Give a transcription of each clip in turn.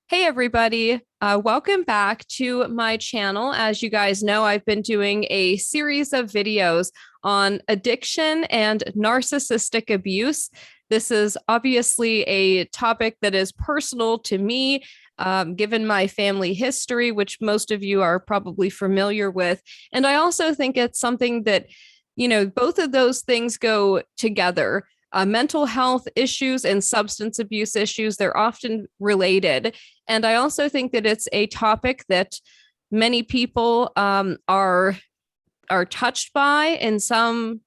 Hey everybody, welcome back to my channel. As you guys know, I've been doing a series of videos on addiction and narcissistic abuse. This is obviously a topic that is personal to me, given my family history, which most of you are probably familiar with. And I also think it's something that, both of those things go together. Mental health issues and substance abuse issues, they're often related. And I also think that it's a topic that many people are touched by in some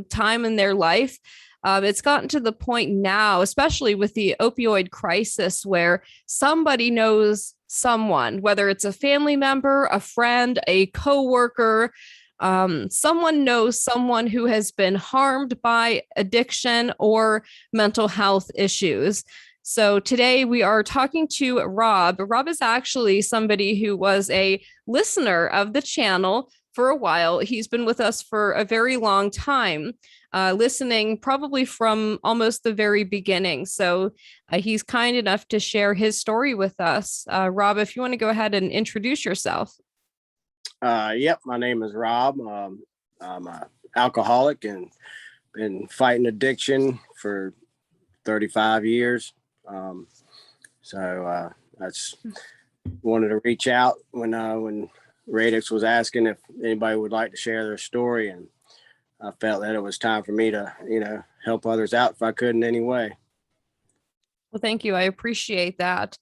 time in their life. It's gotten to the point now, especially with the opioid crisis, where somebody knows someone, whether it's a family member, a friend, a coworker, someone knows someone who has been harmed by addiction or mental health issues. So today we are talking to Rob. Rob is actually somebody who was a listener of the channel for a while. He's been with us for a very long time, listening probably from almost the very beginning. So he's kind enough to share his story with us. Rob, if you want to go ahead and introduce yourself. Yep, my name is Rob. I'm an alcoholic and been fighting addiction for 35 years. That's wanted to reach out when Radix was asking if anybody would like to share their story, and I felt that it was time for me to, help others out if I could in any way. Well, thank you. I appreciate that.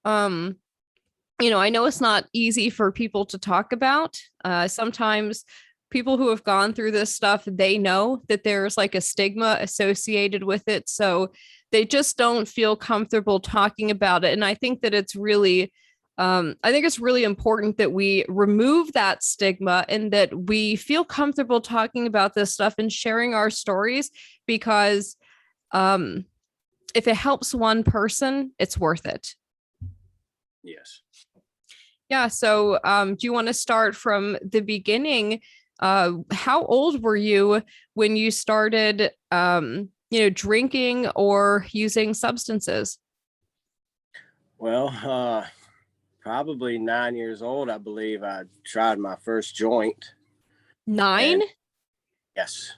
I know it's not easy for people to talk about. Sometimes people who have gone through this stuff, they know that there's like a stigma associated with it. So they just don't feel comfortable talking about it. And I think that it's really, important that we remove that stigma and that we feel comfortable talking about this stuff and sharing our stories, because if it helps one person, it's worth it. Yes. Yeah. So do you want to start from the beginning? How old were you when you started, drinking or using substances? Well, probably 9 years old, I believe I tried my first joint. 9? And yes.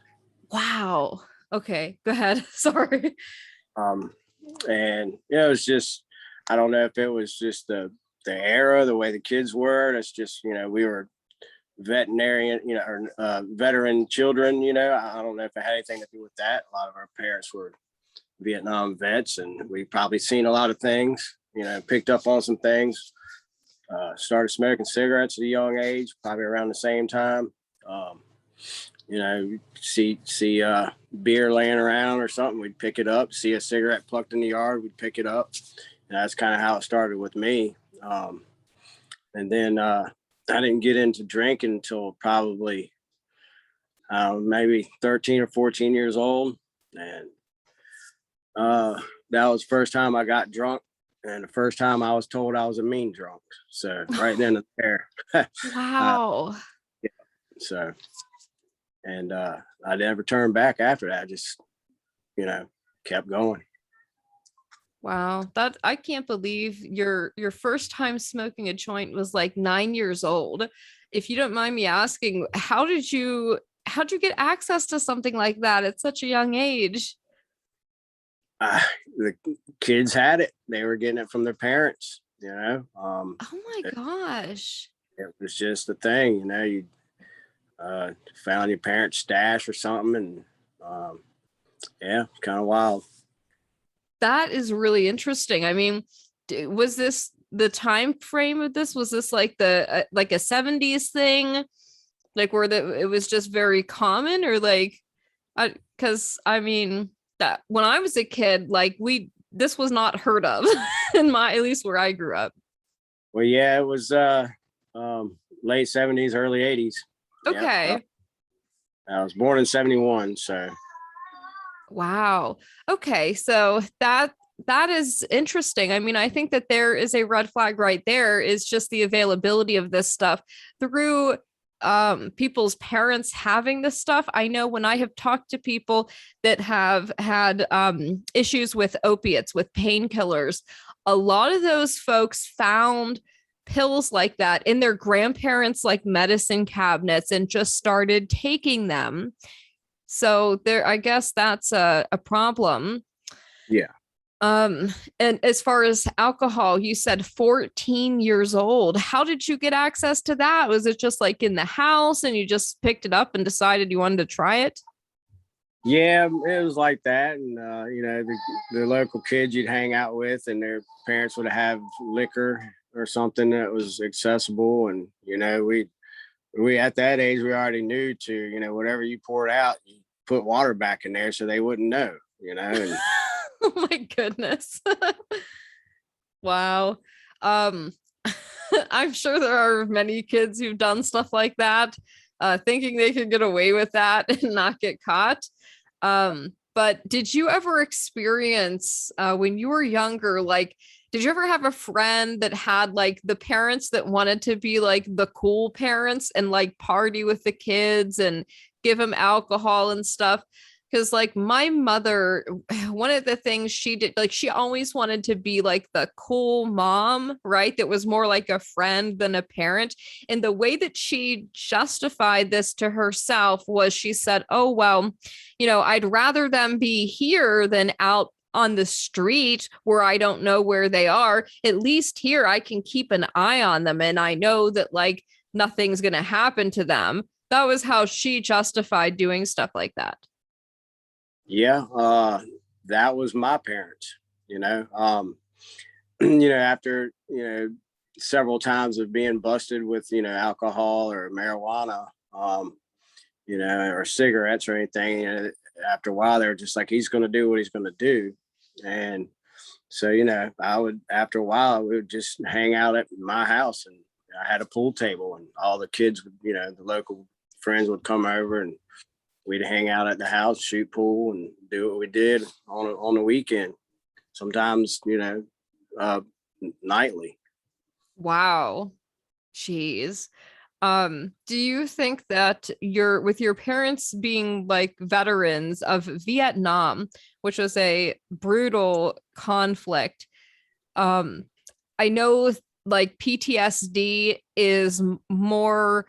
Wow. Okay, go ahead. Sorry. Um, and it was just, I don't know if it was just the era, the way the kids were. It's just, we were veterinarian, or veteran children. I don't know if it had anything to do with that. A lot of our parents were Vietnam vets, and we probably seen a lot of things. Picked up on some things. Started smoking cigarettes at a young age, probably around the same time. See beer laying around or something, we'd pick it up. See a cigarette plucked in the yard, we'd pick it up. And that's kind of how it started with me. And then I didn't get into drinking until probably maybe 13 or 14 years old. And that was the first time I got drunk, and the first time I was told I was a mean drunk. So right then and there. Wow. Yeah, so, and I never turned back after that. Just, kept going. Wow. That I can't believe your first time smoking a joint was like 9 years old. If you don't mind me asking, how'd you get access to something like that at such a young age? The kids had it. They were getting it from their parents, Oh my gosh. it was just a thing, you found your parents' stash or something. And yeah, kind of wild. That is really interesting. I mean, was this the time frame of this? Was this like the like a 70s thing? Like where it was just very common, or like because I mean that when I was a kid, like this was not heard of in my, at least where I grew up. Well, yeah, it was late 70s, early 80s. Okay. Yep. I was born in 71, so. Wow. Okay. So that is interesting. I mean, I think that there is a red flag right there, is just the availability of this stuff through people's parents having this stuff. I know when I have talked to people that have had issues with opiates, with painkillers, a lot of those folks found pills like that in their grandparents' like medicine cabinets and just started taking them. So there, I guess that's a problem. Yeah. Um, and as far as alcohol, you said 14 years old. How did you get access to that? Was it just like in the house and you just picked it up and decided you wanted to try it? Yeah, it was like that. And, the local kids you'd hang out with and their parents would have liquor or something that was accessible. And, we at that age, we already knew to, whatever you poured out, you put water back in there so they wouldn't know, and Oh my goodness. Wow. Um, I'm sure there are many kids who've done stuff like that, thinking they could get away with that and not get caught. But did you ever experience when you were younger, like, did you ever have a friend that had like the parents that wanted to be like the cool parents and like party with the kids and give them alcohol and stuff? Because like my mother, one of the things she did, like she always wanted to be like the cool mom, right? That was more like a friend than a parent. And the way that she justified this to herself was she said, oh, well, I'd rather them be here than out on the street where I don't know where they are. At least here I can keep an eye on them and I know that like nothing's going to happen to them. That was how she justified doing stuff like that. yeah, that was my parents, after, several times of being busted with, alcohol or marijuana, or cigarettes or anything, after a while, they're just like, he's going to do what he's going to do. And so, after a while, we would just hang out at my house and I had a pool table and all the kids would, the local friends would come over and we'd hang out at the house, shoot pool and do what we did on the weekend. Sometimes, nightly. Wow. Jeez. Do you think that with your parents being like veterans of Vietnam, which was a brutal conflict, um, I know like PTSD is more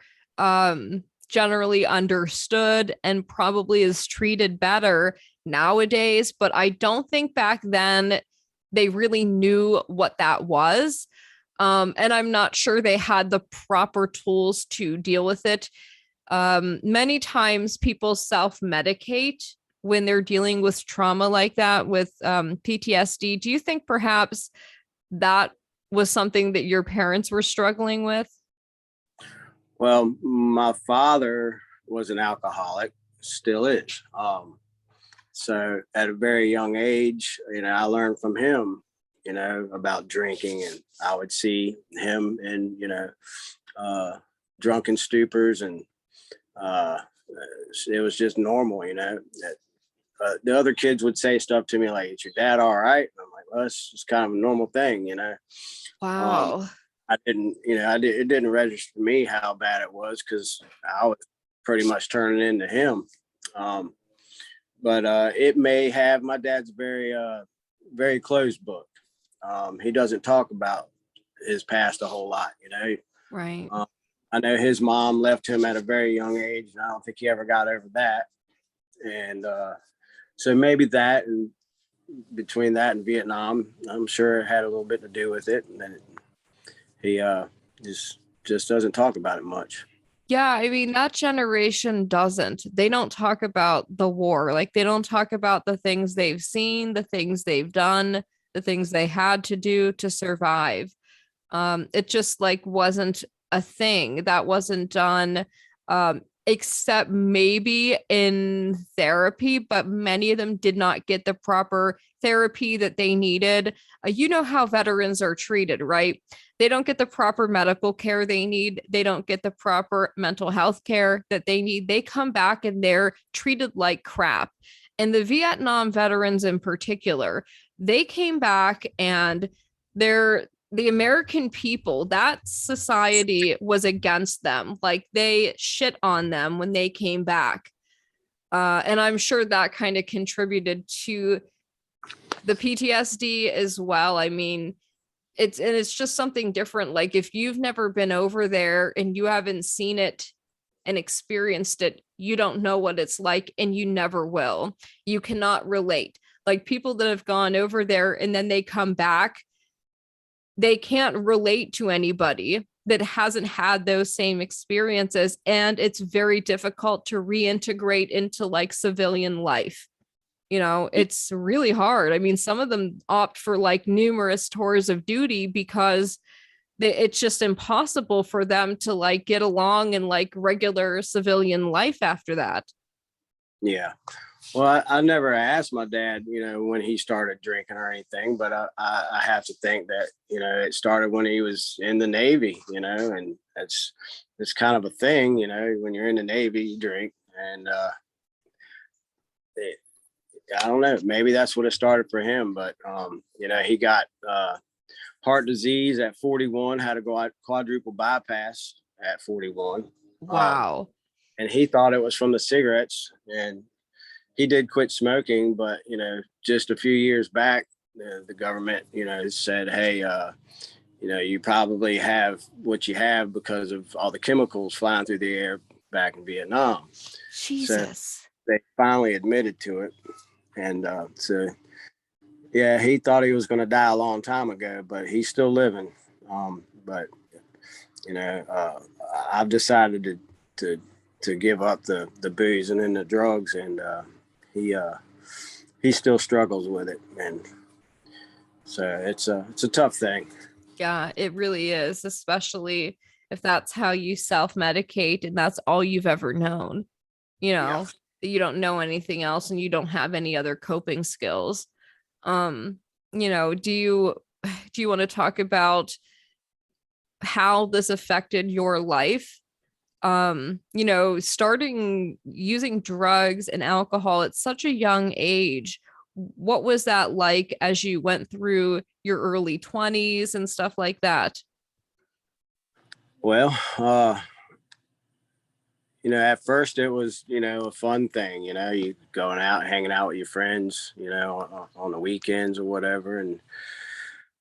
generally understood and probably is treated better nowadays, but I don't think back then they really knew what that was. And I'm not sure they had the proper tools to deal with it. Many times people self-medicate when they're dealing with trauma like that, with PTSD. Do you think perhaps that was something that your parents were struggling with? Well, my father was an alcoholic, still is. So at a very young age, I learned from him, about drinking, and I would see him in, drunken stupors, and it was just normal, that the other kids would say stuff to me like, "Is your dad all right?" And I'm like, "Well, it's just kind of a normal thing, Wow. I didn't, it didn't register to me how bad it was because I was pretty much turning into him. But it may have, my dad's very closed book. He doesn't talk about his past a whole lot, Right. I know his mom left him at a very young age, and I don't think he ever got over that. And so maybe that, and between that and Vietnam, I'm sure it had a little bit to do with it. And then he just doesn't talk about it much. Yeah, I mean, that generation doesn't. They don't talk about the war. Like, they don't talk about the things they've seen, the things they've done, the things they had to do to survive. It just like wasn't a thing that wasn't done, except maybe in therapy, but many of them did not get the proper therapy that they needed. You know how veterans are treated, right? They don't get the proper medical care they need. They don't get the proper mental health care that they need. They come back and they're treated like crap. And the Vietnam veterans in particular, they came back and they're the American people, that society was against them. Like they shit on them when they came back. And I'm sure that kind of contributed to the PTSD as well. I mean, it's just something different. Like if you've never been over there and you haven't seen it and experienced it, you don't know what it's like, and you never will. You cannot relate. Like people that have gone over there and then they come back, they can't relate to anybody that hasn't had those same experiences, and it's very difficult to reintegrate into like civilian life. You know, it's really hard. I mean, some of them opt for like numerous tours of duty because it's just impossible for them to like get along in like regular civilian life after that. Yeah. Well, I never asked my dad, when he started drinking or anything, but I have to think that, it started when he was in the Navy, and it's kind of a thing, when you're in the Navy, you drink. And I don't know, maybe that's what it started for him. But, he got heart disease at 41, had to go out quadruple bypass at 41. Wow. And he thought it was from the cigarettes, and he did quit smoking, but just a few years back, the government, said, hey, you probably have what you have because of all the chemicals flying through the air back in Vietnam. Jesus. So they finally admitted to it. And so, yeah, he thought he was going to die a long time ago, but he's still living. But, I've decided to give up the booze and then the drugs, and he still struggles with it, and so it's a tough thing. Yeah, it really is, especially if that's how you self-medicate and that's all you've ever known, Yeah. you don't know anything else and you don't have any other coping skills. Um, do you want to talk about how this affected your life? Starting using drugs and alcohol at such a young age. What was that like as you went through your early 20s and stuff like that? Well, at first it was, a fun thing, you going out, hanging out with your friends, on the weekends or whatever. And,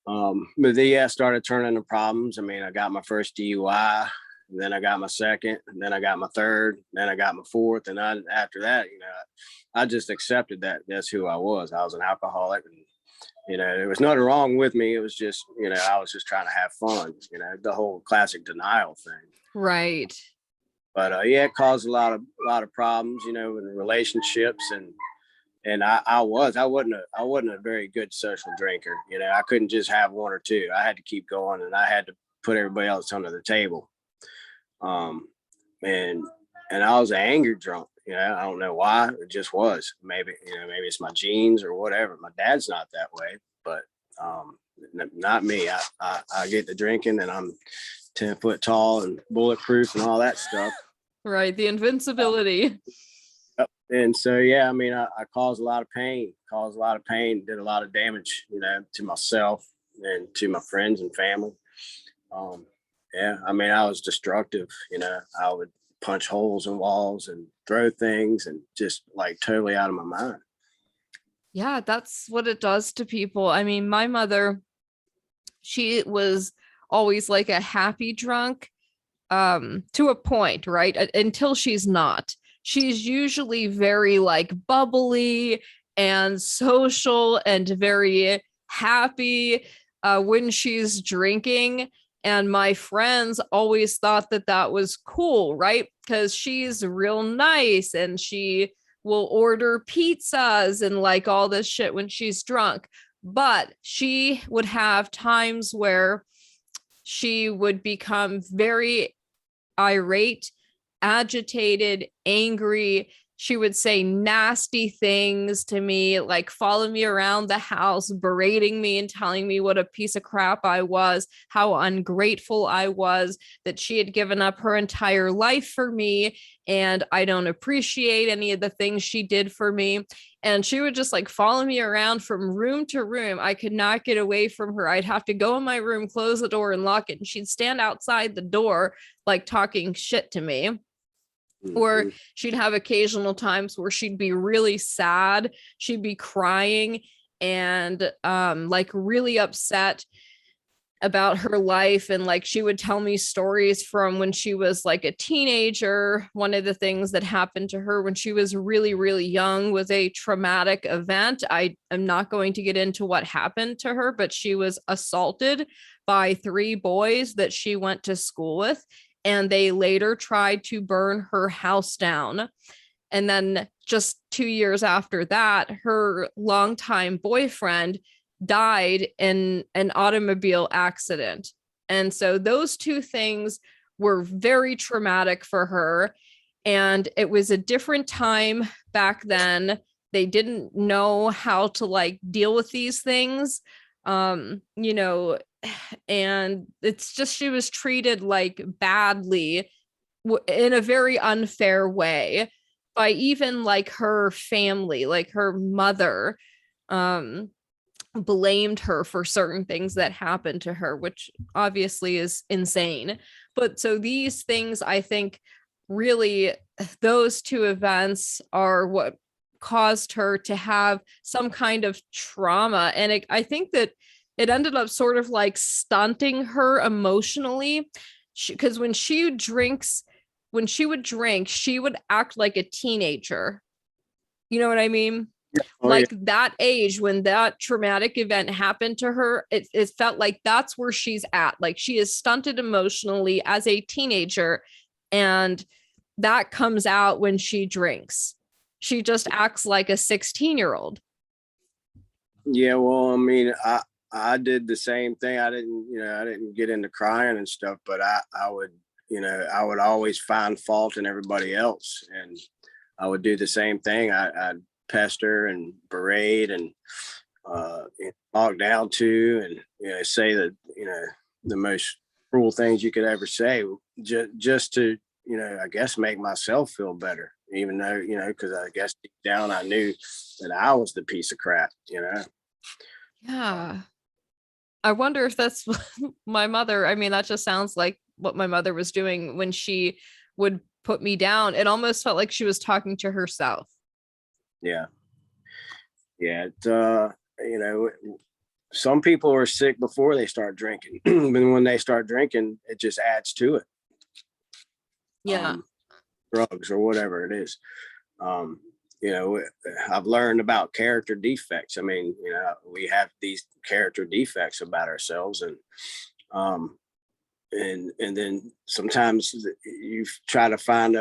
but then, yeah, started turning into problems. I mean, I got my first DUI, and then I got my second, and then I got my third, and then I got my fourth. And after that, I just accepted that that's who I was. I was an alcoholic, and, there was nothing wrong with me. It was just, I was just trying to have fun, the whole classic denial thing. Right. But yeah, it caused a lot of problems, in relationships, and I wasn't a very good social drinker. I couldn't just have one or two. I had to keep going, and I had to put everybody else under the table. And I was an angry drunk. I don't know why. It just was. Maybe it's my genes or whatever. My dad's not that way, but not me. I get the drinking, and I'm 10 foot tall and bulletproof and all that stuff. Right. The invincibility. And so, yeah, I mean, I caused a lot of pain, did a lot of damage, to myself and to my friends and family. Yeah, I mean, I was destructive, I would punch holes in walls and throw things and just like totally out of my mind. Yeah, that's what it does to people. I mean, my mother, she was always like a happy drunk, to a point, right? Until she's not. She's usually very like bubbly and social and very happy when she's drinking. And my friends always thought that that was cool, right? Because she's real nice and she will order pizzas and like all this shit when she's drunk. But she would have times where she would become very irate, agitated, angry. She would say nasty things to me, like follow me around the house, berating me and telling me what a piece of crap I was, how ungrateful I was, that she had given up her entire life for me, and I don't appreciate any of the things she did for me. And she would just like follow me around from room to room. I could not get away from her. I'd have to go in my room, close the door, and lock it. And she'd stand outside the door, like talking shit to me. Or she'd have occasional times where she'd be really sad, she'd be crying, and like really upset about her life. And like she would tell me stories from when she was like a teenager. One of the things that happened to her when she was really, really young was a traumatic event. I am not going to get into what happened to her, but she was assaulted by 3 boys that she went to school with, and they later tried to burn her house down. And then just 2 years after that, her longtime boyfriend died in an automobile accident. And so those two things were very traumatic for her. And it was a different time back then. They didn't know how to like deal with these things. You know, and it's just she was treated like badly in a very unfair way by even like her family, like her mother. Um, blamed her for certain things that happened to her, which obviously is insane. But so these things, I think, really, those two events are what caused her to have some kind of trauma. And I think that it ended up sort of like stunting her emotionally. Because when she would drink, she would act like a teenager. You know what I mean? Oh yeah. Like that age when that traumatic event happened to her, it felt like that's where she's at. Like she is stunted emotionally as a teenager, and that comes out when she drinks. She just acts like a 16-year-old. Yeah, well, I mean, I did the same thing. I didn't get into crying and stuff, but I would, I would always find fault in everybody else, and I would do the same thing. I'd pester and berate and talk down to, and say that the most cruel things you could ever say, just to I guess make myself feel better, even though because I guess deep down I knew that I was the piece of crap. Yeah. I wonder if that's my mother. I mean, that just sounds like what my mother was doing when she would put me down. It almost felt like she was talking to herself. Yeah, yeah. Some people are sick before they start drinking, but when they start drinking, it just adds to it. Yeah. Drugs or whatever it is. Um, I've learned about character defects. I mean, we have these character defects about ourselves, um, and then sometimes you try to find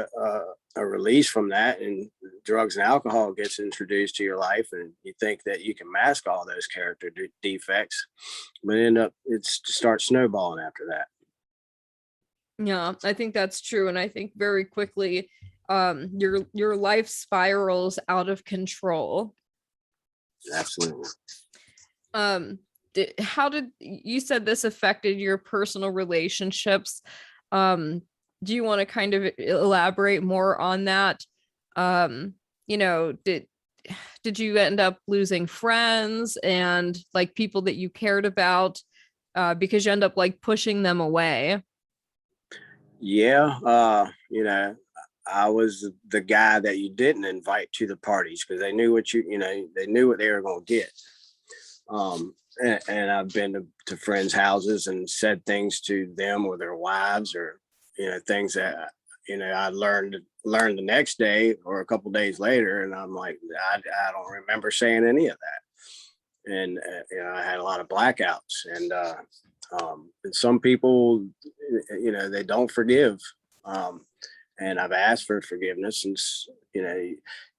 a release from that, and drugs and alcohol gets introduced to your life, and you think that you can mask all those character defects, but it starts snowballing after that. Yeah, I think that's true. And I think very quickly your life spirals out of control. Absolutely. Um how did you said this affected your personal relationships? Do you want to kind of elaborate more on that? Um, you know, did you end up losing friends and like people that you cared about because you end up like pushing them away? Yeah. I was the guy that you didn't invite to the parties because they knew they knew what they were going to get. And I've been to friends' houses and said things to them or their wives, or things that I learned the next day or a couple days later, and I'm like, I don't remember saying any of that. And I had a lot of blackouts, and some people, they don't forgive. And I've asked for forgiveness, and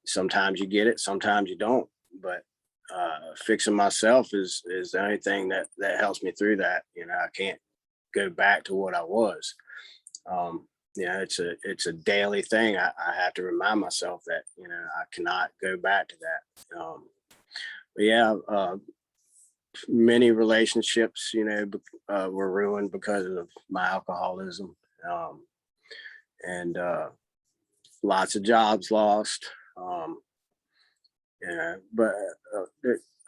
sometimes you get it, sometimes you don't. But fixing myself is the only thing that helps me through that. I can't go back to what I was. It's a daily thing. I have to remind myself that I cannot go back to that. But yeah, many relationships were ruined because of my alcoholism, and lots of jobs lost. But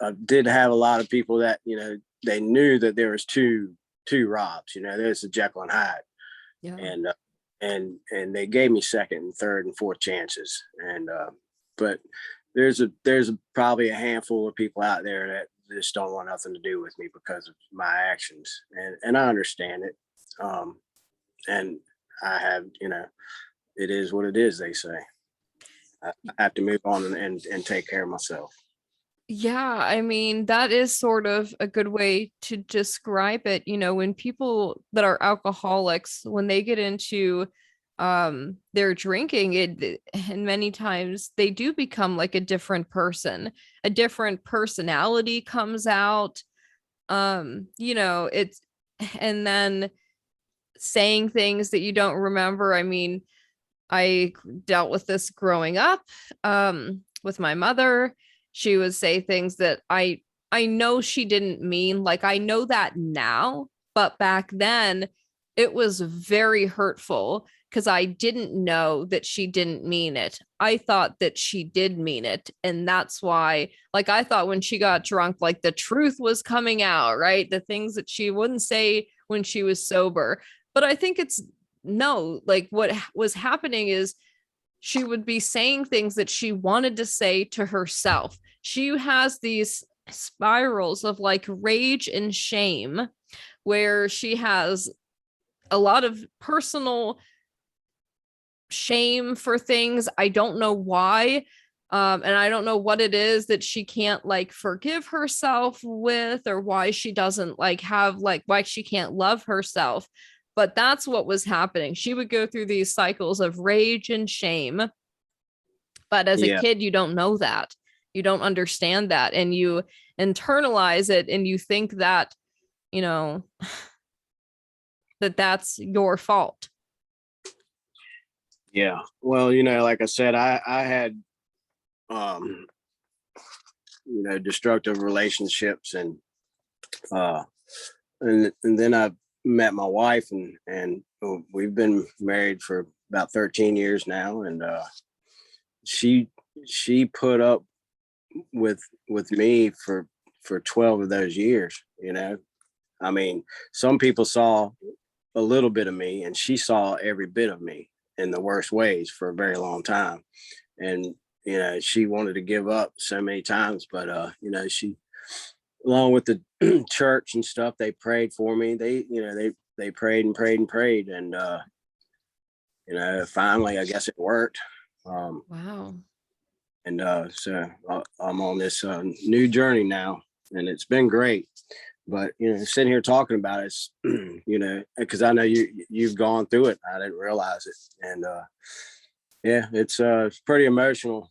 I did have a lot of people that they knew that there was two Robs. There's a Jekyll and Hyde, Yeah. And they gave me second and third and fourth chances. And but there's probably a handful of people out there that just don't want nothing to do with me because of my actions, and I understand it. And I have, it is what it is. They say I have to move on and take care of myself. Yeah, I mean, that is sort of a good way to describe it. When people that are alcoholics, when they get into their drinking, and many times they do become like a different person. A different personality comes out. It's and then saying things that you don't remember. I mean, I dealt with this growing up with my mother. She would say things that I know she didn't mean. Like, I know that now, but back then it was very hurtful because I didn't know that she didn't mean it. I thought that she did mean it. And that's why, like, I thought when she got drunk, like the truth was coming out, right? The things that she wouldn't say when she was sober. But I think it's no, like what was happening is she would be saying things that she wanted to say to herself. She has these spirals of like rage and shame where she has a lot of personal shame for things. I don't know why. And I don't know what it is that she can't like forgive herself with, or why she doesn't like have like why she can't love herself. But that's what was happening. She would go through these cycles of rage and shame. But as a Yeah, kid, you don't know that. You don't understand that. And you internalize it and you think that, you know, that that's your fault. yeah. Well, like I said, I had um, destructive relationships, uh, and then I met my wife, and we've been married for about 13 years now, and she she put up with me for 12 of those years. I mean, some people saw a little bit of me, and she saw every bit of me in the worst ways for a very long time. And she wanted to give up so many times, but she, along with the church and stuff, they prayed for me. They prayed and prayed and prayed, and finally, I guess it worked. Wow. And so I'm on this new journey now, and it's been great. But sitting here talking about it, because I know you've gone through it. I didn't realize it, and yeah, it's pretty emotional.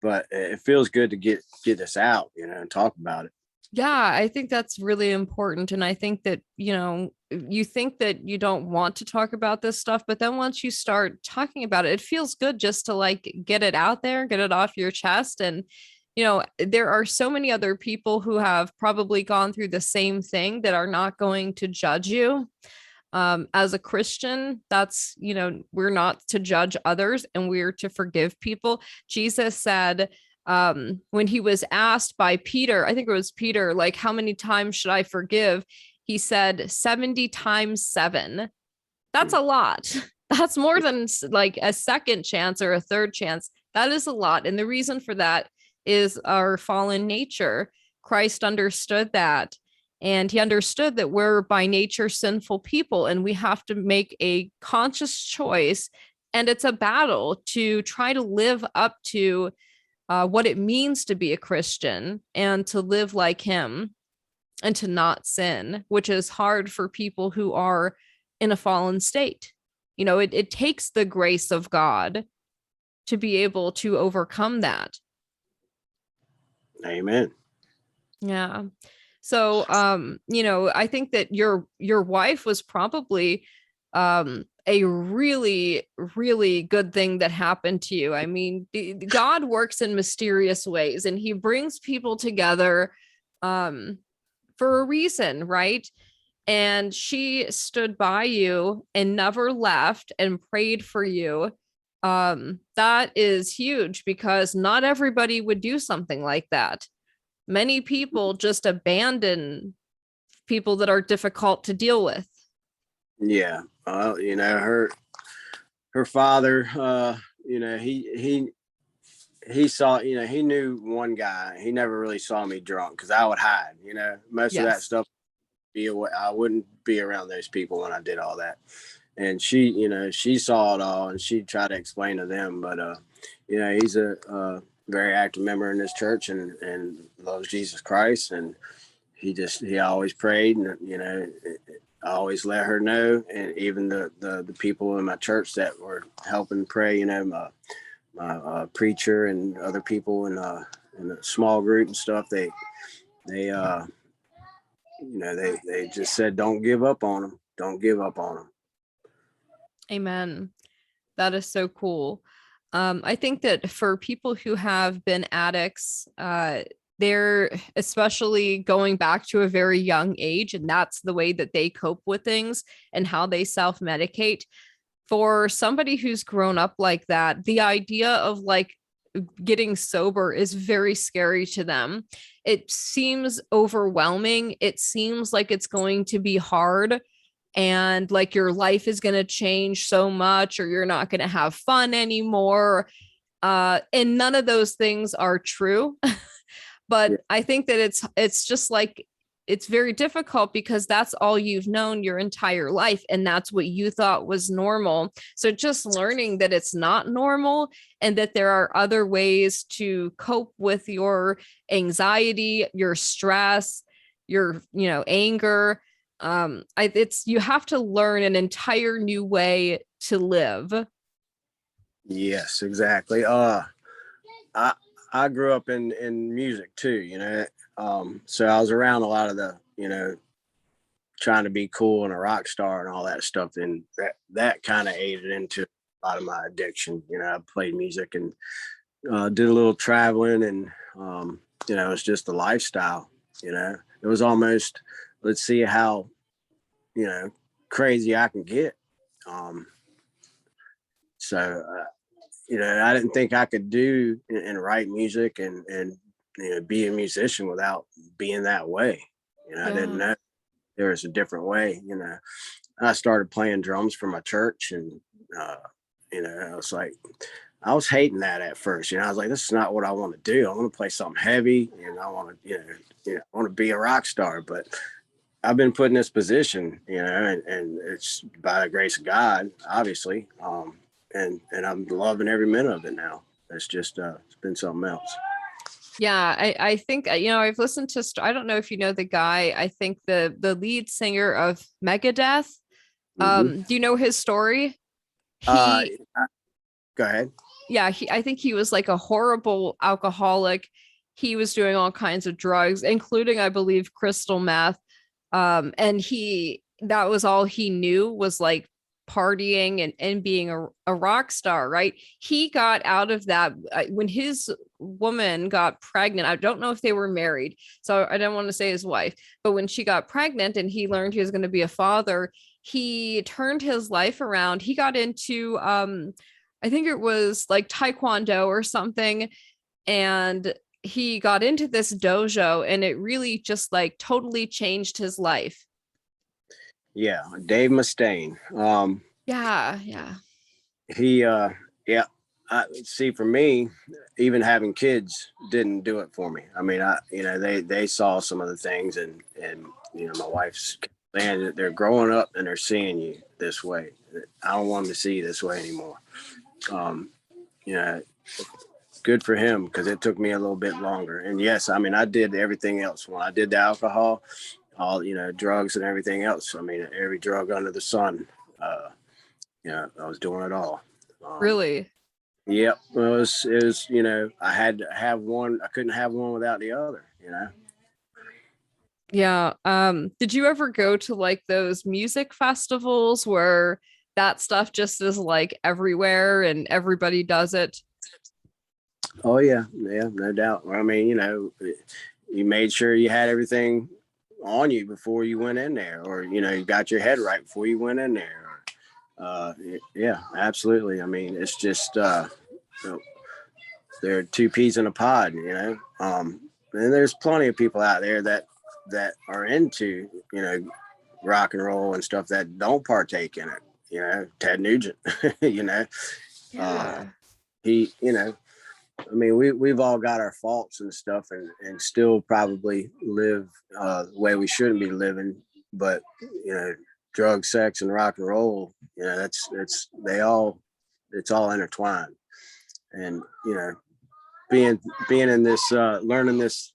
But it feels good to get this out, and talk about it. Yeah, I think that's really important. And I think that, you think that you don't want to talk about this stuff, but then once you start talking about it, it feels good just to like get it out there, get it off your chest. And, there are so many other people who have probably gone through the same thing that are not going to judge you. As a Christian, that's, we're not to judge others and we're to forgive people. Jesus said, when he was asked by Peter, I think it was Peter, like, how many times should I forgive? He said 70 times 7. That's a lot. That's more than like a second chance or a third chance. That is a lot. And the reason for that is our fallen nature. Christ understood that. And he understood that we're by nature sinful people and we have to make a conscious choice. And it's a battle to try to live up to what it means to be a Christian and to live like him and to not sin, which is hard for people who are in a fallen state. It takes the grace of God to be able to overcome that. Amen. Yeah. So, I think that your wife was probably a really, really good thing that happened to you. I mean, God works in mysterious ways and he brings people together for a reason, right? And she stood by you and never left and prayed for you. That is huge because not everybody would do something like that. Many people just abandon people that are difficult to deal with. Yeah. Her father, he he saw, he knew one guy. He never really saw me drunk because I would hide, most of that Yes. stuff. I wouldn't be around those people when I did all that. And she saw it all and she tried to explain to them. But, he's a very active member in this church and loves Jesus Christ. And he always prayed and, I always let her know. And even the people in my church that were helping pray, my preacher and other people in a small group and stuff, they they just said, don't give up on them. Don't give up on them. Amen. That is so cool. I think that for people who have been addicts, they're especially going back to a very young age, and that's the way that they cope with things and how they self-medicate. For somebody who's grown up like that, the idea of like getting sober is very scary to them. It seems overwhelming. It seems like it's going to be hard and like your life is going to change so much or you're not going to have fun anymore. And none of those things are true. But Yeah. I think that it's just like it's very difficult because that's all you've known your entire life and that's what you thought was normal. So just learning that it's not normal and that there are other ways to cope with your anxiety, your stress, your, anger. It's you have to learn an entire new way to live. Yes, exactly. I I grew up in music too, so I was around a lot of the, trying to be cool and a rock star and all that stuff, and that kind of aided into a lot of my addiction. I played music and did a little traveling, and it's just a lifestyle. It was almost, let's see how you know crazy I can get. Um, so I didn't think I could do and write music and be a musician without being that way. I didn't Yeah. know there was a different way. I started playing drums for my church, and uh, I was like, I was hating that at first. I was like, this is not what I want to do. I want to play something heavy, and I want to, I want to be a rock star. But I've been put in this position, and it's by the grace of God, obviously. And I'm loving every minute of it now. It's just it's been something else. Yeah, I think I've listened to I don't know if you know the guy. I think the lead singer of Megadeth. Mm-hmm. Do you know his story? Uh, He Go ahead. Yeah, I think he was like a horrible alcoholic. He was doing all kinds of drugs, including, I believe, crystal meth. And that was all he knew was like partying and being a rock star, right? He got out of that when his woman got pregnant. I don't know if they were married, so I don't want to say his wife, but when she got pregnant and he learned he was going to be a father, he turned his life around. He got into I think it was like taekwondo or something. And he got into this dojo and it really just like totally changed his life. Yeah, Dave Mustaine. Yeah, yeah. He yeah. See, for me, even having kids didn't do it for me. I mean, they saw some of the things, and my wife's saying that they're growing up and they're seeing you this way. I don't want them to see you this way anymore. Um, you know, Good for him, because it took me a little bit longer. And yes, I mean, I did everything else when I did the alcohol, all drugs and everything else. I mean, every drug under the sun. I was doing it all. Um, Really? Yep. It was, I had to have one. I couldn't have one without the other. Yeah. Did you ever go to like those music festivals where that stuff just is like everywhere and everybody does it? Oh yeah. Yeah, no doubt. I mean, you made sure you had everything on you before you went in there, or, you got your head right before you went in there. Uh, yeah, absolutely. I mean, it's just, there are two peas in a pod. And there's plenty of people out there that are into, rock and roll and stuff that don't partake in it. Ted Nugent, you know, uh, Yeah. he, I mean, we've all got our faults and stuff, and still probably live the way we shouldn't be living. But you know, drugs, sex, and rock and roll, you know, it's all intertwined. And you know, being in this learning this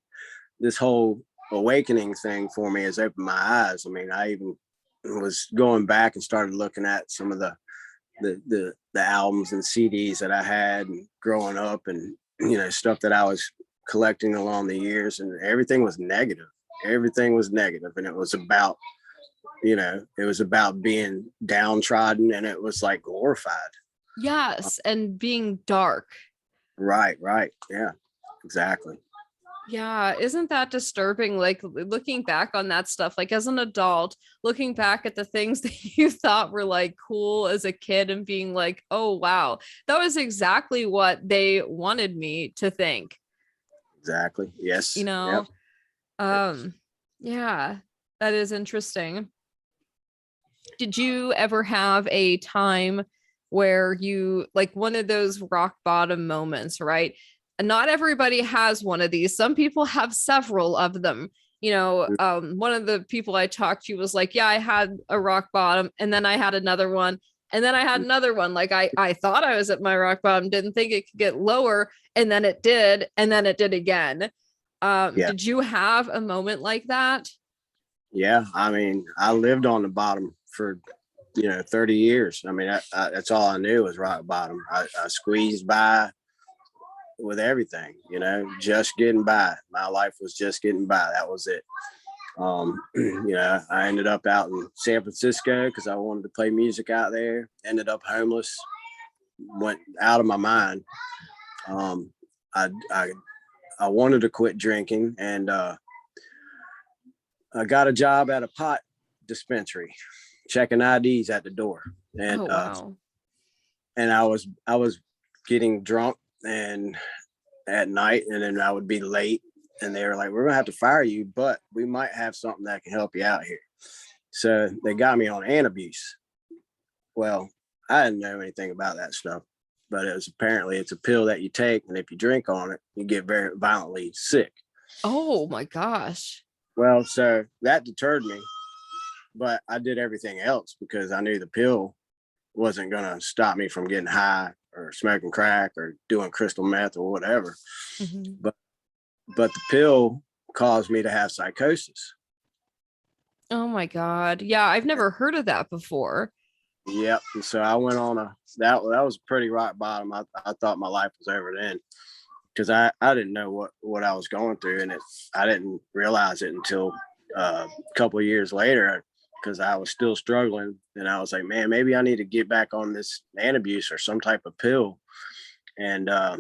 whole awakening thing for me has opened my eyes. I mean, I even was going back and started looking at some of the albums and CDs that I had and growing up, and you know, stuff that I was collecting along the years, and everything was negative. Everything was negative, and it was about, you know, it was about being downtrodden, and it was like glorified. Yes, and being dark. Right, yeah, exactly. Yeah, isn't that disturbing? Like looking back on that stuff, like as an adult, looking back at the things that you thought were like cool as a kid and being like, oh, wow, that was exactly what they wanted me to think, Exactly. you Yes. Yep. know? Um, yeah, that is interesting. Did you ever have a time where you like one of those rock bottom moments, right? Not everybody has one of these. Some people have several of them. One of the people I talked to was like, yeah, I had a rock bottom and then I had another one. And then I had another one. Like I thought I was at my rock bottom, didn't think it could get lower. And then it did. And then it did again. Yeah. Did you have a moment like that? Yeah. I mean, I lived on the bottom for, you know, 30 years. I mean, that's all I knew was rock bottom. I squeezed by with everything, you know, just getting by. My life was just getting by. That was it. You know, I ended up out in San Francisco because I wanted to play music out there. Ended up homeless, went out of my mind. Um, I, I, I wanted to quit drinking, and I got a job at a pot dispensary, checking IDs at the door, Oh, wow. and I was getting drunk and at night, and then I would be late, and they were like, "We're gonna have to fire you, but we might have something that can help you out here." So they got me on antabuse. Well, I didn't know anything about that stuff, but it's a pill that you take, and if you drink on it, you get very violently sick. Oh my gosh. Well, so that deterred me, but I did everything else because I knew the pill wasn't going to stop me from getting high or smoking crack or doing crystal meth or whatever. Mhm. But the pill caused me to have psychosis. Oh my God. Yeah, I've never heard of that before. Yep. And so I went on that was pretty rock bottom. I thought my life was over then because I didn't know what I was going through, and I didn't realize it until a couple of years later because I was still struggling, and I was like, man, maybe I need to get back on this antabuse or some type of pill. And I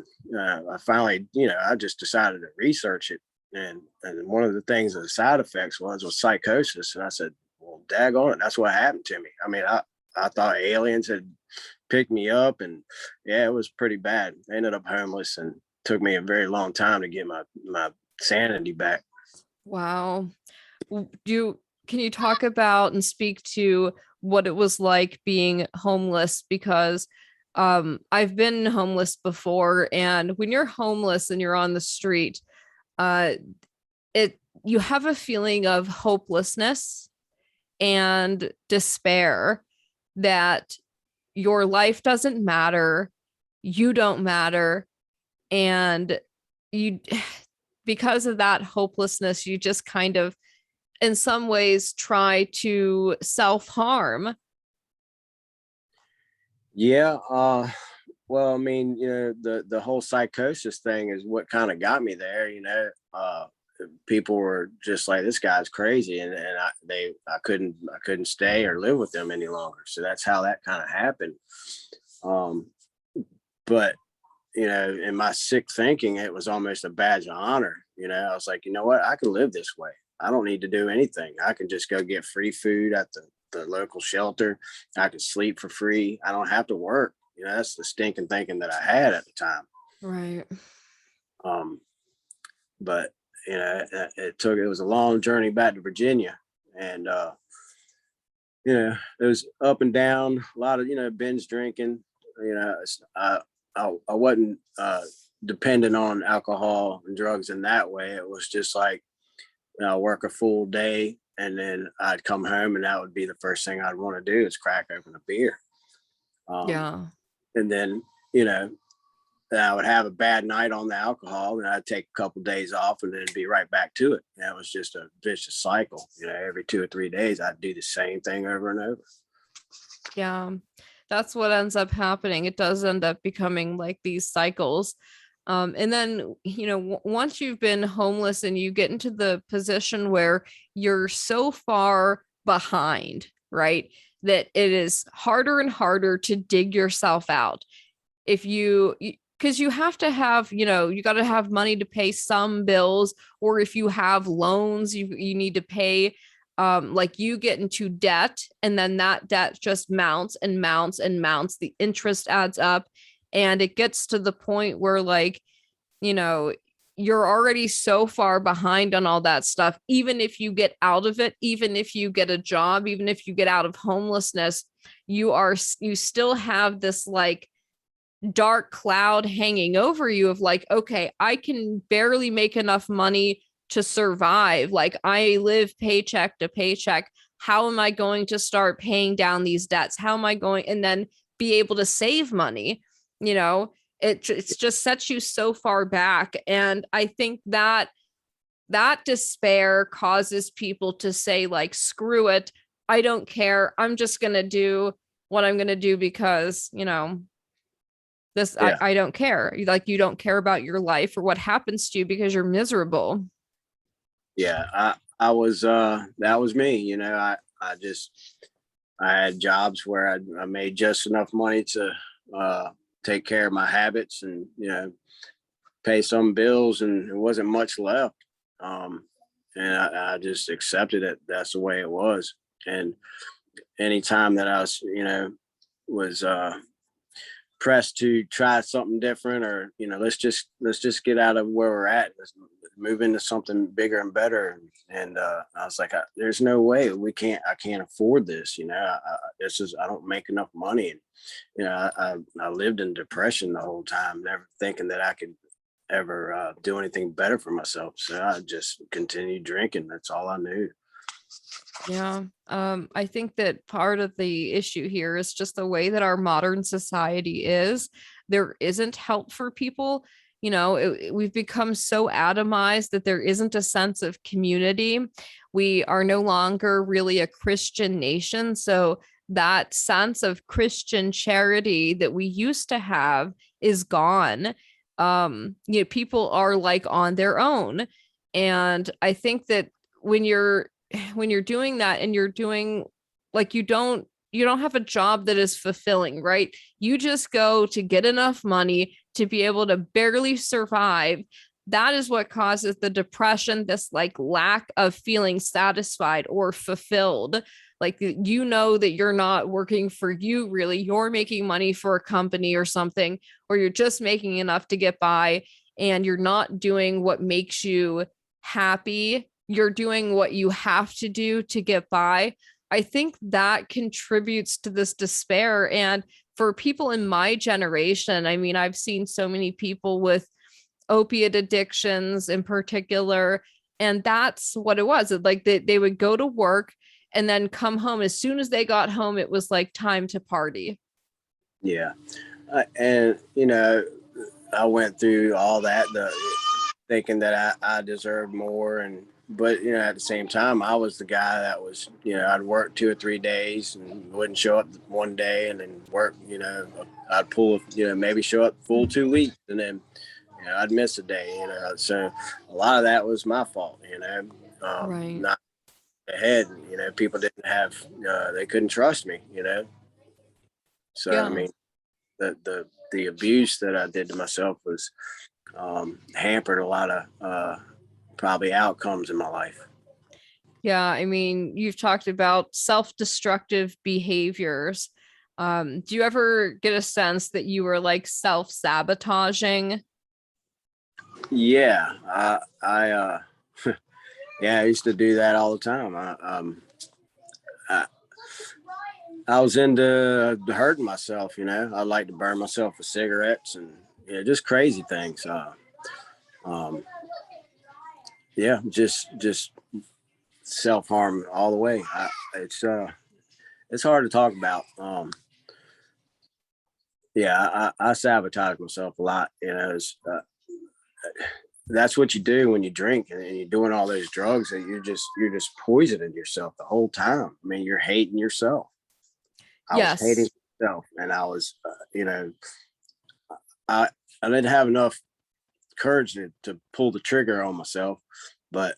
finally, you know, I just decided to research it, and one of the things the side effects was psychosis, and I said, well, daggone it, that's what happened to me. I mean, I thought aliens had picked me up, and yeah, it was pretty bad. I ended up homeless, and took me a very long time to get my sanity back. Wow. Can you talk about and speak to what it was like being homeless? Because I've been homeless before, and when you're homeless and you're on the street, uh it you have a feeling of hopelessness and despair that your life doesn't matter, you don't matter, and you because of that hopelessness, you just kind of in some ways try to self-harm. Yeah. Well, I mean, you know, the whole psychosis thing is what kind of got me there. You know, people were just like, "This guy's crazy," and I couldn't stay or live with them any longer. So that's how that kind of happened. Um, but you know, in my sick thinking, it was almost a badge of honor. You know, I was like, you know what, I can live this way. I don't need to do anything. I can just go get free food at the local shelter. I can sleep for free. I don't have to work. You know, that's the stinking thinking that I had at the time. Right. Um, but you know, it was a long journey back to Virginia, and you know, it was up and down, a lot of, you know, binge drinking. You know, I wasn't dependent on alcohol and drugs in that way. It was just like, work a full day and then I'd come home and that would be the first thing I'd want to do is crack open a beer. Yeah. And then, you know, I would have a bad night on the alcohol and I'd take a couple of days off and then be right back to it. And it was just a vicious cycle. You know, every 2 or 3 days, I'd do the same thing over and over. Yeah. That's what ends up happening. It does end up becoming like these cycles. And then, you know, once you've been homeless and you get into the position where you're so far behind, right, that it is harder and harder to dig yourself out. If you, because you have to have, you know, you got to have money to pay some bills, or if you have loans, you need to pay. Like you get into debt and then that debt just mounts and mounts and mounts. The interest adds up and it gets to the point where, like, you know, you're already so far behind on all that stuff. Even if you get out of it, even if you get a job, even if you get out of homelessness, you still have this like dark cloud hanging over you of like, okay, I can barely make enough money to survive. Like I live paycheck to paycheck. How am I going to start paying down these debts? How am I going and then be able to save money? You know, it's just sets you so far back. And I think that despair causes people to say like, screw it. I don't care. I'm just going to do what I'm going to do because, you know, this, Yeah. I don't care. Like you don't care about your life or what happens to you because you're miserable. Yeah. I was, that was me, you know, I had jobs where I made just enough money to, take care of my habits and, you know, pay some bills and there wasn't much left. And I just accepted it. That's the way it was. And anytime that I was, you know, was, pressed to try something different or, you know, let's just get out of where we're at. Let's move into something bigger and better. And I was like, there's no way I can't afford this. You know, I don't make enough money. And, you know, I lived in depression the whole time, never thinking that I could ever do anything better for myself. So I just continued drinking. That's all I knew. Yeah. I think that part of the issue here is just the way that our modern society is. There isn't help for people. You know, we've become so atomized that there isn't a sense of community. We are no longer really a Christian nation. So that sense of Christian charity that we used to have is gone. You know, people are like on their own. And I think that when you're doing that and you're doing like you don't have a job that is fulfilling, right? You just go to get enough money to be able to barely survive. That is what causes the depression, this like lack of feeling satisfied or fulfilled. Like, you know, that you're not working for you, really. You're making money for a company or something, or you're just making enough to get by and you're not doing what makes you happy. You're doing what you have to do to get by. I think that contributes to this despair. And for people in my generation, I mean, I've seen so many people with opiate addictions in particular, and that's what it was. Like they would go to work and then come home. As soon as they got home, it was like time to party. Yeah. And, you know, I went through all that, thinking that I deserved more. But, you know, at the same time, I was the guy that was, you know, I'd work 2 or 3 days and wouldn't show up one day and then work, you know, I'd pull, you know, maybe show up full 2 weeks and then, you know, I'd miss a day, you know. So a lot of that was my fault, you know, Right. not ahead, you know, people didn't have, they couldn't trust me, you know. So, I Yeah. mean, the abuse that I did to myself was hampered a lot of probably outcomes in my life. Yeah. I mean, you've talked about self-destructive behaviors. Do you ever get a sense that you were like self-sabotaging? Yeah, yeah, I used to do that all the time. I, I was into hurting myself, you know. I like to burn myself with cigarettes and yeah, just crazy things. Um, yeah, just self-harm all the way. It's hard to talk about. Yeah, I sabotage myself a lot. That's what you do when you drink and you're doing all those drugs. That you're just poisoning yourself the whole time. I mean, you're hating yourself. I was hating Yes. myself, and I was, I I didn't have enough courage to pull the trigger on myself, but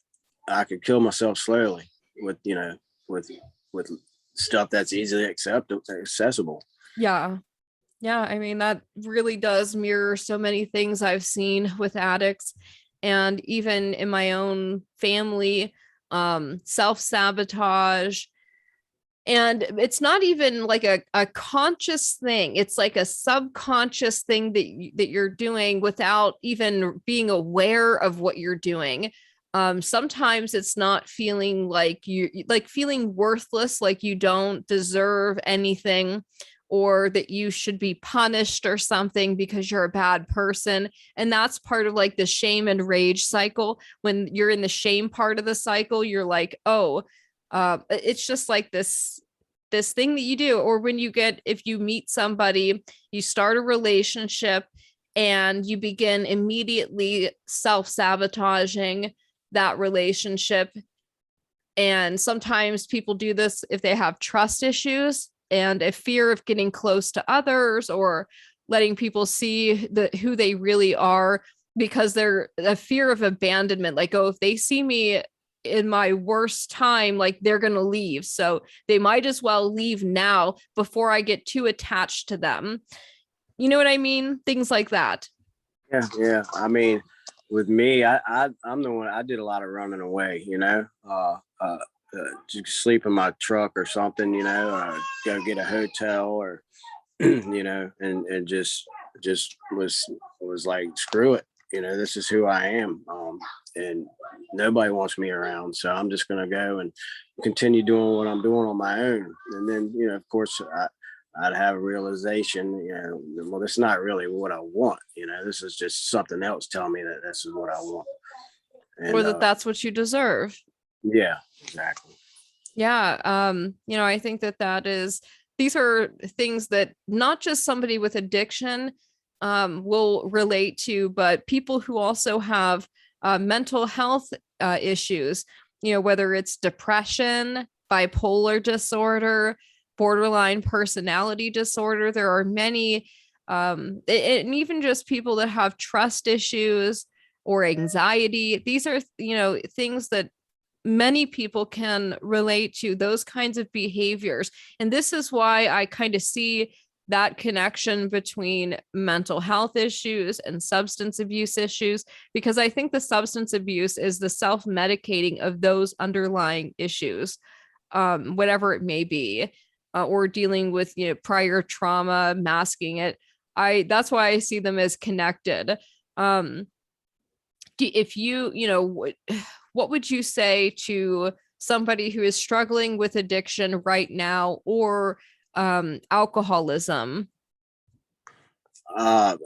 I could kill myself slowly with with with stuff that's easily accessible. Yeah. Yeah, I mean, that really does mirror so many things I've seen with addicts and even in my own family, self-sabotage. And it's not even like a conscious thing. It's like a subconscious thing that you're doing without even being aware of what you're doing. Sometimes it's not feeling like you like feeling worthless, like you don't deserve anything or that you should be punished or something because you're a bad person. And that's part of like the shame and rage cycle. When you're in the shame part of the cycle, you're like, oh, it's just like this thing that you do. Or when you get, if you meet somebody, you start a relationship and you begin immediately self-sabotaging that relationship. And sometimes people do this if they have trust issues and a fear of getting close to others or letting people see who they really are, because they're a fear of abandonment. Like, oh, if they see me in my worst time, like they're going to leave. So they might as well leave now before I get too attached to them. You know what I mean? Things like that. Yeah, yeah. I mean, with me, I'm the one. I did a lot of running away. Just sleep in my truck or something. Go get a hotel or and just was like, screw it. This is who I am. And nobody wants me around, so I'm just gonna go and continue doing what I'm doing on my own. And then, of course, I'd have a realization, well, that's not really what I want. This is just something else telling me that this is what I want. Or And that that's what you deserve. yeah, exactly. Yeah. I think that is, these are things that not just somebody with addiction will relate to, but people who also have mental health issues, whether it's depression, bipolar disorder, borderline personality disorder. There are many, and even just people that have trust issues or anxiety. These are, things that many people can relate to, those kinds of behaviors. And this is why I kind of see that connection between mental health issues and substance abuse issues, because I think the substance abuse is the self-medicating of those underlying issues, whatever it may be, or dealing with, prior trauma, masking it. That's why I see them as connected. Um, if what would you say to somebody who is struggling with addiction right now, or alcoholism? Uh,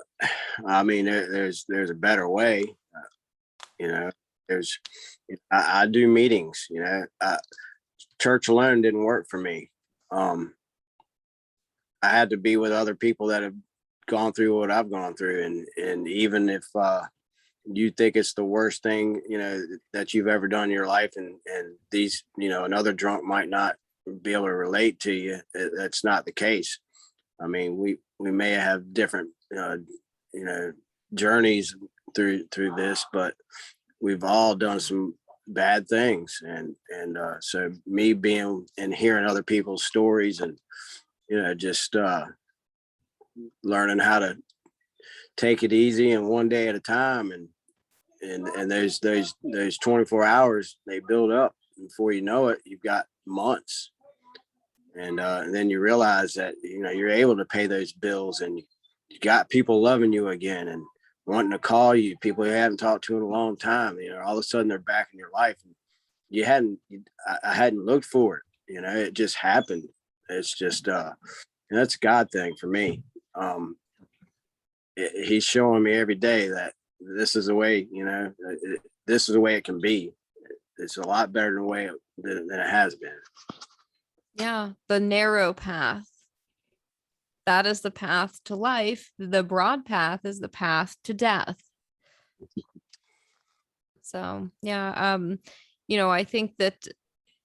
I mean, there's a better way. You know, there's I do meetings. Church alone didn't work for me. Um, I had to be with other people that have gone through what I've gone through, and even if you think it's the worst thing that you've ever done in your life, and these another drunk might not be able to relate to you, that's not the case. I mean, we may have different you know journeys through this, but we've all done some bad things, and so me being and hearing other people's stories, and just learning how to take it easy and one day at a time, and those 24 hours, they build up. Before you know it, you've got months, and then you realize that you're able to pay those bills, and you got people loving you again and wanting to call you, people you haven't talked to in a long time. All of a sudden they're back in your life, and I hadn't looked for it. It just happened. It's just that's a God thing for me. he's showing me every day that this is the way, this is the way it can be. It's a lot better than the way than it has been. Yeah, the narrow path. That is the path to life. The broad path is the path to death. So, yeah, I think that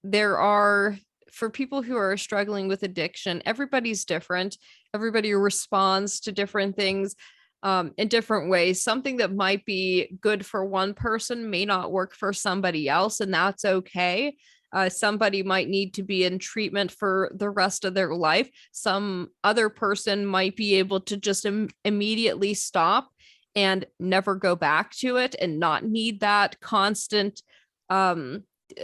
there are, for people who are struggling with addiction, everybody's different. Everybody responds to different things in different ways. Something that might be good for one person may not work for somebody else, and that's okay. Somebody might need to be in treatment for the rest of their life. Some other person might be able to just immediately stop and never go back to it and not need that constant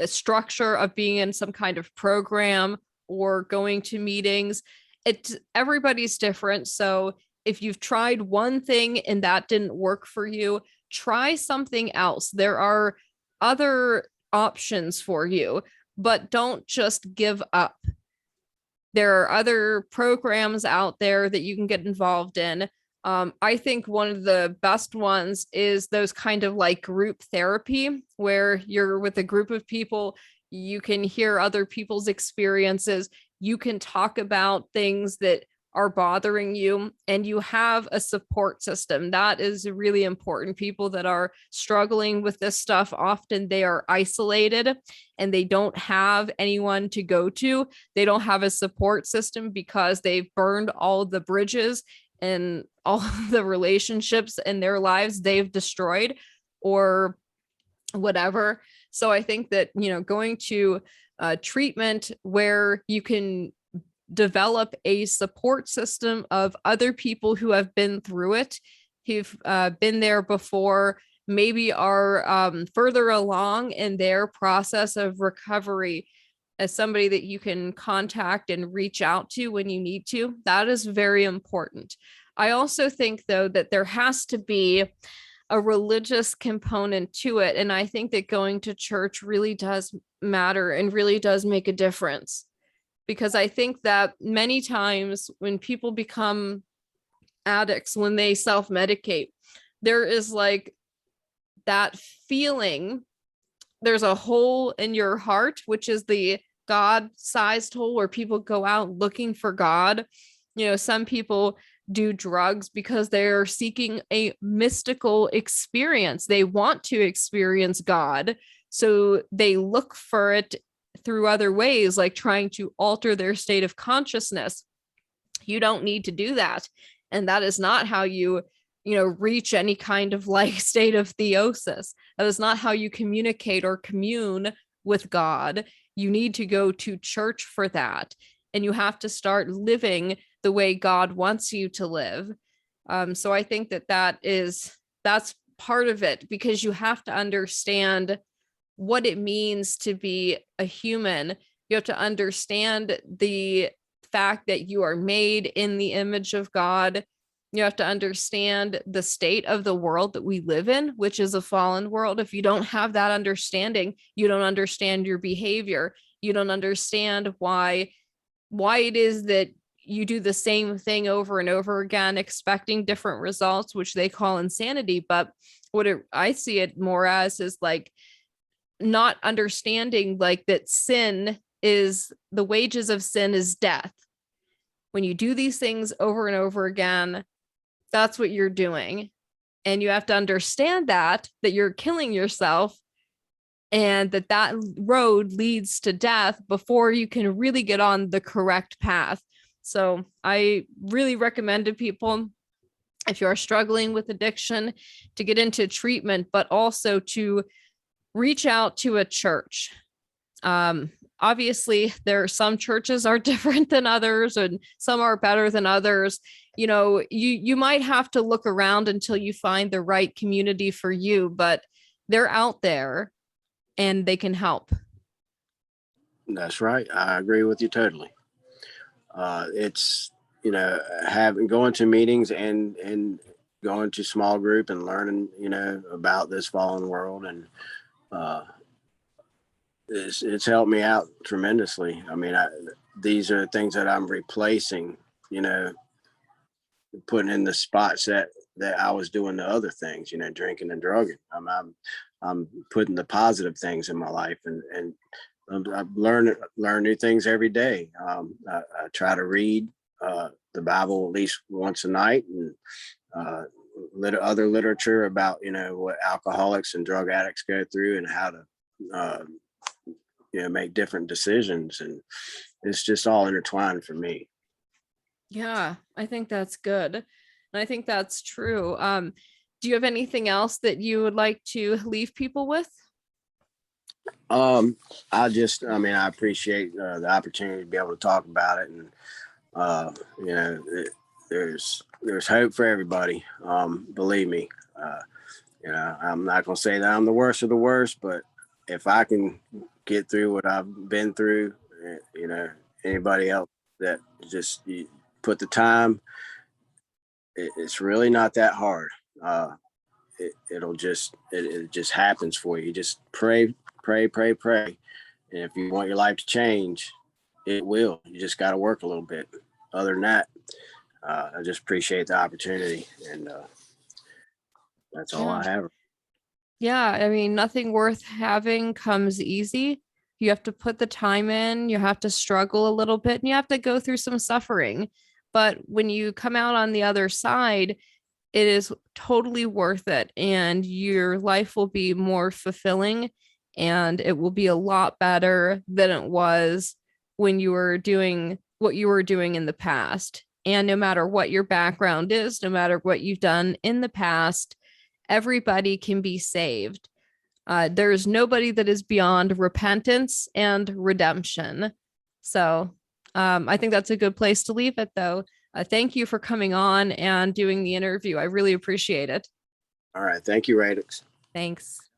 structure of being in some kind of program or going to meetings. Everybody's different. So if you've tried one thing and that didn't work for you, try something else. There are other options for you, but don't just give up. There are other programs out there that you can get involved in. I think one of the best ones is those kind of like group therapy, where you're with a group of people, you can hear other people's experiences, you can talk about things that are bothering you, and you have a support system. That is really important. People that are struggling with this stuff, often they are isolated and they don't have anyone to go to. They don't have a support system because they've burned all the bridges and all the relationships in their lives they've destroyed or whatever. So I think that, going to treatment where you can develop a support system of other people who have been through it, who've been there before, maybe are further along in their process of recovery, as somebody that you can contact and reach out to when you need to. That is very important. I also think, though, that there has to be a religious component to it. And I think that going to church really does matter and really does make a difference. Because I think that many times when people become addicts, when they self-medicate, there is like that feeling, there's a hole in your heart, which is the God-sized hole where people go out looking for God. Some people do drugs because they're seeking a mystical experience. They want to experience God, so they look for it through other ways, like trying to alter their state of consciousness. You don't need to do that. And that is not how you reach any kind of like state of theosis. That is not how you communicate or commune with God. You need to go to church for that. And you have to start living the way God wants you to live. So I think that's part of it, because you have to understand what it means to be a human. You have to understand the fact that you are made in the image of God. You have to understand the state of the world that we live in, which is a fallen world. If you don't have that understanding, you don't understand your behavior. You don't understand why it is that you do the same thing over and over again, expecting different results, which they call insanity. But I see it more as is like not understanding like that sin is, the wages of sin is death. When you do these things over and over again, that's what you're doing. And you have to understand that you're killing yourself, and that road leads to death before you can really get on the correct path. So I really recommend to people, if you are struggling with addiction, to get into treatment, but also to reach out to a church. Obviously, some churches are different than others, and some are better than others. You might have to look around until you find the right community for you, but they're out there and they can help. That's right. I agree with you totally. It's, going to meetings and going to small group and learning, about this fallen world. And it's helped me out tremendously. I mean, these are things that I'm replacing, putting in the spots that that I was doing the other things, drinking and drugging. I'm putting the positive things in my life, and I learn new things every day. I try to read the Bible at least once a night, and other literature about what alcoholics and drug addicts go through and how to uh, make different decisions, and it's just all intertwined for me. Yeah, I think that's good. And I think that's true. Do you have anything else that you would like to leave people with? I appreciate the opportunity to be able to talk about it, and uh, you know, there's hope for everybody. Believe me. I'm not gonna say that I'm the worst of the worst, but if I can get through what I've been through, anybody else that just put the time, it's really not that hard. It just happens for you. You just pray, pray, pray, pray, and if you want your life to change, it will. You just got to work a little bit. Other than that, I just appreciate the opportunity, and that's all Yeah. I have. Yeah, I mean, nothing worth having comes easy. You have to put the time in, you have to struggle a little bit, and you have to go through some suffering. But when you come out on the other side, it is totally worth it, and your life will be more fulfilling, and it will be a lot better than it was when you were doing what you were doing in the past. And no matter what your background is, no matter what you've done in the past, everybody can be saved. There's nobody that is beyond repentance and redemption. So I think that's a good place to leave it, though. Thank you for coming on and doing the interview. I really appreciate it. All right. Thank you, Radix. Thanks.